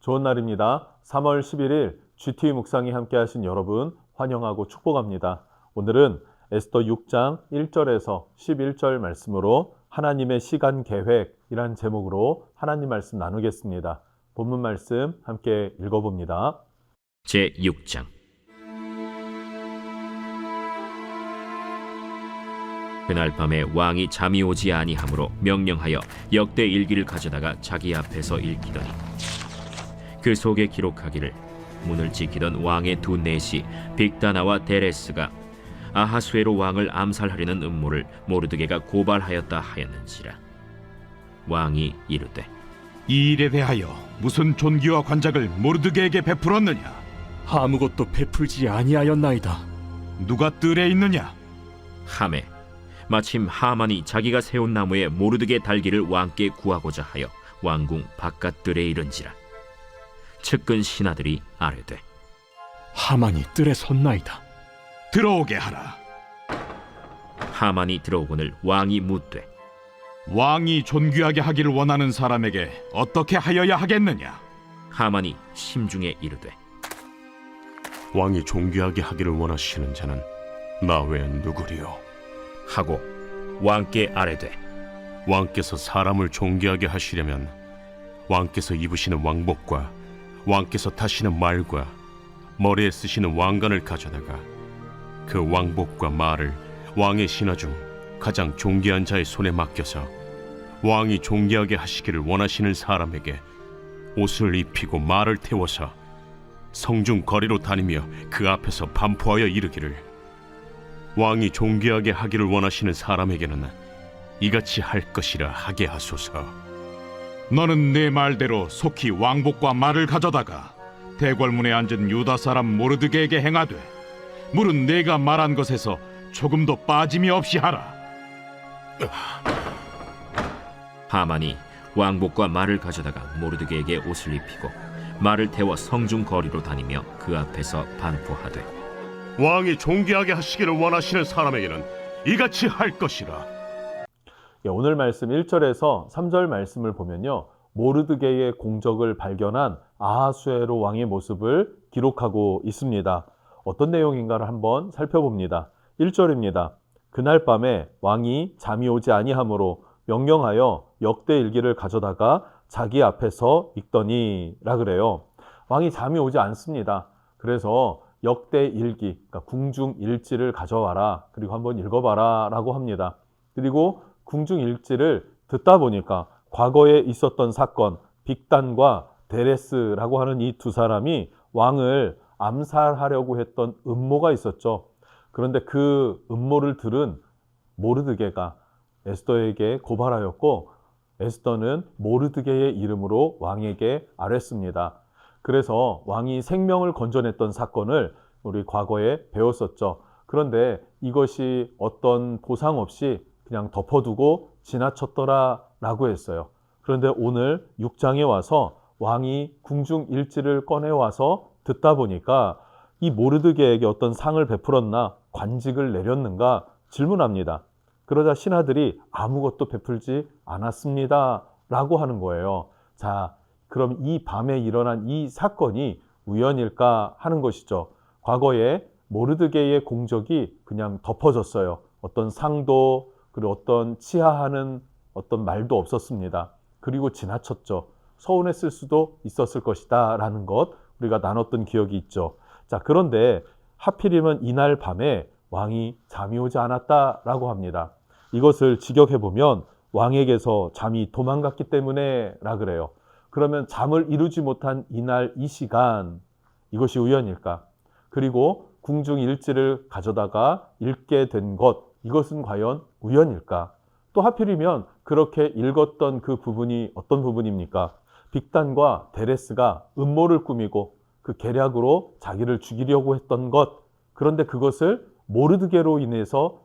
좋은 날입니다. 3월 11일 GT 묵상이 함께 하신 여러분 환영하고 축복합니다. 오늘은 에스더 6장 1절에서 11절 말씀으로 하나님의 시간 계획이란 제목으로 하나님 말씀 나누겠습니다. 본문 말씀 함께 읽어봅니다. 제6장 그날 밤에 왕이 잠이 오지 아니하므로 명령하여 역대 일기를 가져다가 자기 앞에서 읽히더니 그 속에 기록하기를 문을 지키던 왕의 두 내시 빅다나와 데레스가 아하수에로 왕을 암살하려는 음모를 모르드게가 고발하였다 하였는지라. 왕이 이르되 이 일에 대하여 무슨 존귀와 관작을 모르드게에게 베풀었느냐? 아무것도 베풀지 아니하였나이다. 누가 뜰에 있느냐? 하매 마침 하만이 자기가 세운 나무에 모르드게 달기를 왕께 구하고자 하여 왕궁 바깥들에 이른지라. 측근 신하들이 아뢰되 하만이 뜰에 섰나이다. 들어오게 하라. 하만이 들어오거늘 왕이 묻되 왕이 존귀하게 하기를 원하는 사람에게 어떻게 하여야 하겠느냐? 하만이 심중에 이르되 왕이 존귀하게 하기를 원하시는 자는 나 외엔 누구리요? 하고 왕께 아뢰되 왕께서 사람을 존귀하게 하시려면 왕께서 입으시는 왕복과 왕께서 타시는 말과 머리에 쓰시는 왕관을 가져다가 그 왕복과 말을 왕의 신하 중 가장 존귀한 자의 손에 맡겨서 왕이 존귀하게 하시기를 원하시는 사람에게 옷을 입히고 말을 태워서 성중 거리로 다니며 그 앞에서 반포하여 이르기를 왕이 존귀하게 하기를 원하시는 사람에게는 이같이 할 것이라 하게 하소서. 너는 내 말대로 속히 왕복과 말을 가져다가 대궐문에 앉은 유다 사람 모르드게에게 행하되 물은 내가 말한 것에서 조금도 빠짐이 없이 하라. 하만이 왕복과 말을 가져다가 모르드게에게 옷을 입히고 말을 태워 성중 거리로 다니며 그 앞에서 반포하되 왕이 존귀하게 하시기를 원하시는 사람에게는 이같이 할 것이라. 오늘 말씀 1절에서 3절 말씀을 보면요, 모르드게의 공적을 발견한 아하수에로 왕의 모습을 기록하고 있습니다. 어떤 내용인가를 한번 살펴봅니다. 1절입니다. 그날 밤에 왕이 잠이 오지 아니하므로 명령하여 역대 일기를 가져다가 자기 앞에서 읽더니라 그래요. 왕이 잠이 오지 않습니다. 그래서 역대 일기, 그러니까 궁중 일지를 가져와라, 그리고 한번 읽어봐라 라고 합니다. 그리고 궁중 일지를 듣다 보니까 과거에 있었던 사건, 빅단과 데레스라고 하는 이 두 사람이 왕을 암살하려고 했던 음모가 있었죠. 그런데 그 음모를 들은 모르드게가 에스더에게 고발하였고, 에스더는 모르드게의 이름으로 왕에게 아뢰습니다. 그래서 왕이 생명을 건져냈던 사건을 우리 과거에 배웠었죠. 그런데 이것이 어떤 보상 없이 그냥 덮어두고 지나쳤더라 라고 했어요. 그런데 오늘 6장에 와서 왕이 궁중 일지를 꺼내와서 듣다 보니까 이 모르드게에게 어떤 상을 베풀었나, 관직을 내렸는가 질문합니다. 그러자 신하들이 아무것도 베풀지 않았습니다 라고 하는 거예요. 자, 그럼 이 밤에 일어난 이 사건이 우연일까 하는 것이죠. 과거에 모르드게의 공적이 그냥 덮어졌어요. 어떤 상도, 그리고 어떤 치하하는 어떤 말도 없었습니다. 그리고 지나쳤죠. 서운했을 수도 있었을 것이다 라는 것 우리가 나눴던 기억이 있죠. 자, 그런데 하필이면 이날 밤에 왕이 잠이 오지 않았다라고 합니다. 이것을 직역해보면 왕에게서 잠이 도망갔기 때문에 라 그래요. 그러면 잠을 이루지 못한 이날 이 시간, 이것이 우연일까? 그리고 궁중 일지를 가져다가 읽게 된 것, 이것은 과연 우연일까? 또 하필이면 그렇게 읽었던 그 부분이 어떤 부분입니까? 빅단과 데레스가 음모를 꾸미고 그 계략으로 자기를 죽이려고 했던 것, 그런데 그것을 모르드게로 인해서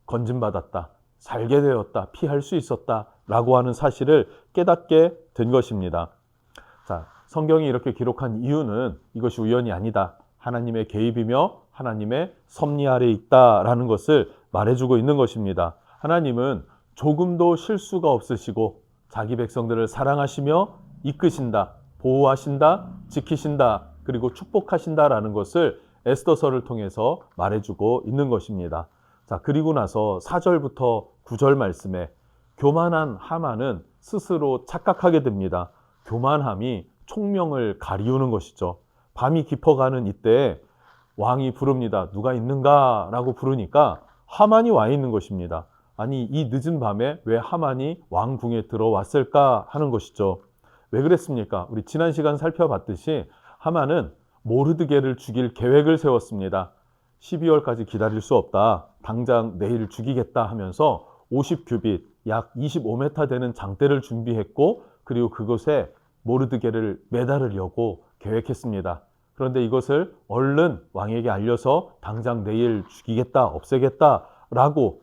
건진받았다, 살게 되었다, 피할 수 있었다 라고 하는 사실을 깨닫게 된 것입니다. 자, 성경이 이렇게 기록한 이유는 이것이 우연이 아니다, 하나님의 개입이며 하나님의 섭리 아래 있다라는 것을 말해주고 있는 것입니다. 하나님은 조금도 실수가 없으시고 자기 백성들을 사랑하시며 이끄신다. 보호하신다, 지키신다, 그리고 축복하신다라는 것을 에스더서를 통해서 말해주고 있는 것입니다. 자, 그리고 나서 4절부터 9절 말씀에 교만한 하만은 스스로 착각하게 됩니다. 교만함이 총명을 가리우는 것이죠. 밤이 깊어가는 이때에 왕이 부릅니다. 누가 있는가? 라고 부르니까 하만이 와 있는 것입니다. 아니, 이 늦은 밤에 왜 하만이 왕궁에 들어왔을까 하는 것이죠. 왜 그랬습니까? 우리 지난 시간 살펴봤듯이 하만은 모르드게를 죽일 계획을 세웠습니다. 12월까지 기다릴 수 없다. 당장 내일 죽이겠다 하면서 50규빗, 약 25m 되는 장대를 준비했고, 그리고 그곳에 모르드게를 매달으려고 계획했습니다. 그런데 이것을 얼른 왕에게 알려서 당장 내일 죽이겠다, 없애겠다라고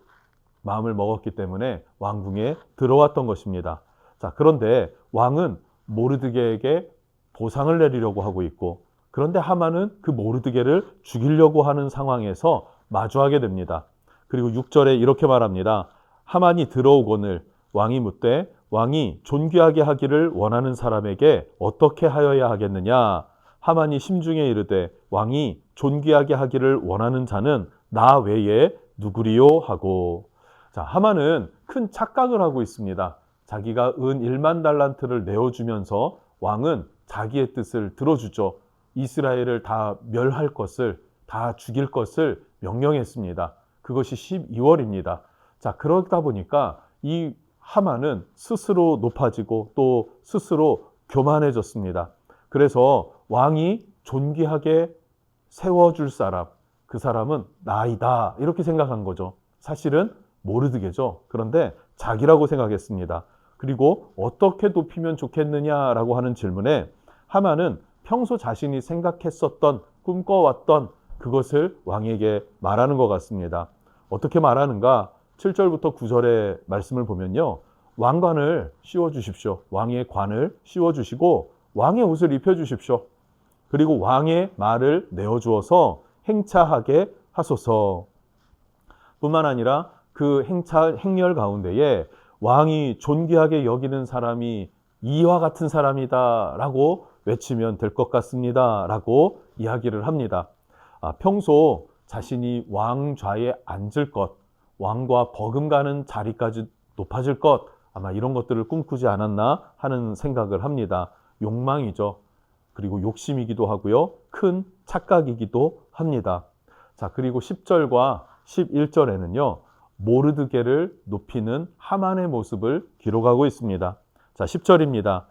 마음을 먹었기 때문에 왕궁에 들어왔던 것입니다. 자, 그런데 왕은 모르드게에게 보상을 내리려고 하고 있고, 그런데 하만은 그 모르드게를 죽이려고 하는 상황에서 마주하게 됩니다. 그리고 6절에 이렇게 말합니다. 하만이 들어오거늘 왕이 묻되 왕이 존귀하게 하기를 원하는 사람에게 어떻게 하여야 하겠느냐? 하만이 심중에 이르되 왕이 존귀하게 하기를 원하는 자는 나 외에 누구리요? 하고. 자, 하만은 큰 착각을 하고 있습니다. 자기가 은 1만 달란트를 내어주면서 왕은 자기의 뜻을 들어주죠. 이스라엘을 다 멸할 것을, 다 죽일 것을 명령했습니다. 그것이 12월입니다. 자, 그러다 보니까 이 하만은 스스로 높아지고 또 스스로 교만해졌습니다. 그래서 왕이 존귀하게 세워줄 사람, 그 사람은 나이다, 이렇게 생각한 거죠. 사실은 모르드게죠. 그런데 자기라고 생각했습니다. 그리고 어떻게 높이면 좋겠느냐라고 하는 질문에 하만은 평소 자신이 생각했었던, 꿈꿔왔던 그것을 왕에게 말하는 것 같습니다. 어떻게 말하는가? 7절부터 9절의 말씀을 보면요. 왕관을 씌워주십시오. 왕의 관을 씌워주시고 왕의 옷을 입혀주십시오. 그리고 왕의 말을 내어주어서 행차하게 하소서. 뿐만 아니라 그 행렬 가운데에 왕이 존귀하게 여기는 사람이 이와 같은 사람이다 라고 외치면 될 것 같습니다 라고 이야기를 합니다. 평소 자신이 왕좌에 앉을 것, 왕과 버금가는 자리까지 높아질 것, 아마 이런 것들을 꿈꾸지 않았나 하는 생각을 합니다. 욕망이죠. 그리고 욕심이기도 하고요. 큰 착각이기도 합니다. 자, 그리고 10절과 11절에는요. 모르드게를 높이는 하만의 모습을 기록하고 있습니다. 자, 10절입니다.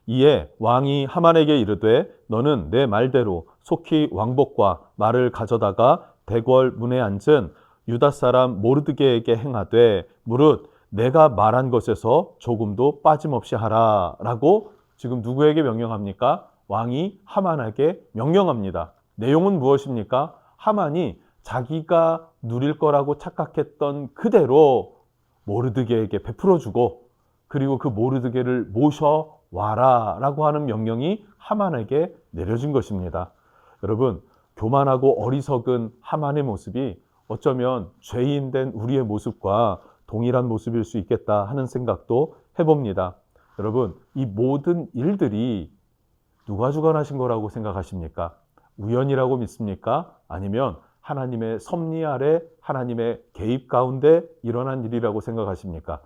이에 왕이 하만에게 이르되 너는 내 말대로 속히 왕복과 말을 가져다가 대궐 문에 앉은 유다 사람 모르드게에게 행하되 무릇 내가 말한 것에서 조금도 빠짐없이 하라 라고 지금 누구에게 명령합니까? 왕이 하만에게 명령합니다. 내용은 무엇입니까? 하만이 자기가 누릴 거라고 착각했던 그대로 모르드게에게 베풀어주고 그리고 그 모르드게를 모셔와라 라고 하는 명령이 하만에게 내려진 것입니다. 여러분, 교만하고 어리석은 하만의 모습이 어쩌면 죄인된 우리의 모습과 동일한 모습일 수 있겠다 하는 생각도 해봅니다. 여러분, 이 모든 일들이 누가 주관하신 거라고 생각하십니까? 우연이라고 믿습니까? 아니면 하나님의 섭리 아래 하나님의 개입 가운데 일어난 일이라고 생각하십니까?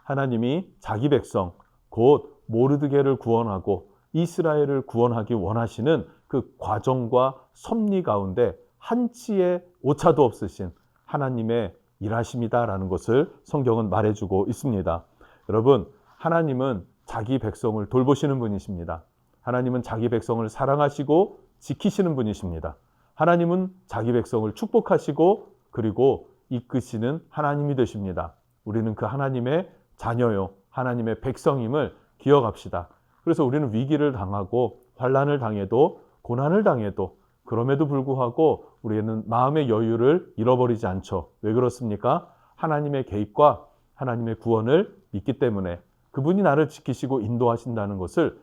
하나님이 자기 백성 곧 모르드게를 구원하고 이스라엘을 구원하기 원하시는 그 과정과 섭리 가운데 한치의 오차도 없으신 하나님의 일하심이다라는 것을 성경은 말해주고 있습니다. 여러분, 하나님은 자기 백성을 돌보시는 분이십니다. 하나님은 자기 백성을 사랑하시고 지키시는 분이십니다. 하나님은 자기 백성을 축복하시고 그리고 이끄시는 하나님이 되십니다. 우리는 그 하나님의 자녀요, 하나님의 백성임을 기억합시다. 그래서 우리는 위기를 당하고 환난을 당해도 고난을 당해도 그럼에도 불구하고 우리는 마음의 여유를 잃어버리지 않죠. 왜 그렇습니까? 하나님의 개입과 하나님의 구원을 믿기 때문에 그분이 나를 지키시고 인도하신다는 것을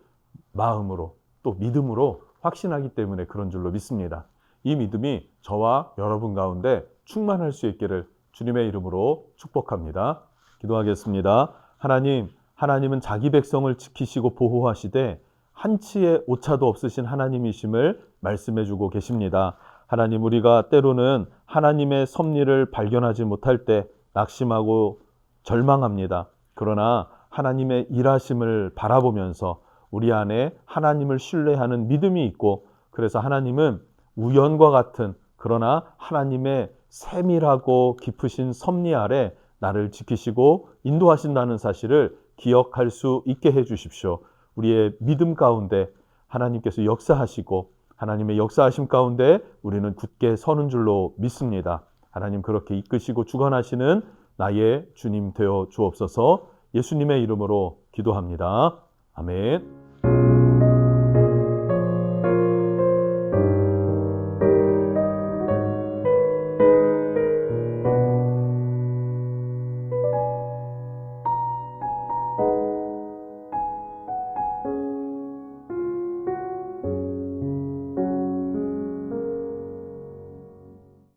마음으로 또 믿음으로 확신하기 때문에 그런 줄로 믿습니다. 이 믿음이 저와 여러분 가운데 충만할 수 있기를 주님의 이름으로 축복합니다. 기도하겠습니다. 하나님은 자기 백성을 지키시고 보호하시되 한치의 오차도 없으신 하나님이심을 말씀해 주고 계십니다. 하나님, 우리가 때로는 하나님의 섭리를 발견하지 못할 때 낙심하고 절망합니다. 그러나 하나님의 일하심을 바라보면서 우리 안에 하나님을 신뢰하는 믿음이 있고, 그래서 하나님은 우연과 같은, 그러나 하나님의 세밀하고 깊으신 섭리 아래 나를 지키시고 인도하신다는 사실을 기억할 수 있게 해 주십시오. 우리의 믿음 가운데 하나님께서 역사하시고 하나님의 역사하심 가운데 우리는 굳게 서는 줄로 믿습니다. 하나님, 그렇게 이끄시고 주관하시는 나의 주님 되어 주옵소서. 예수님의 이름으로 기도합니다. 아멘.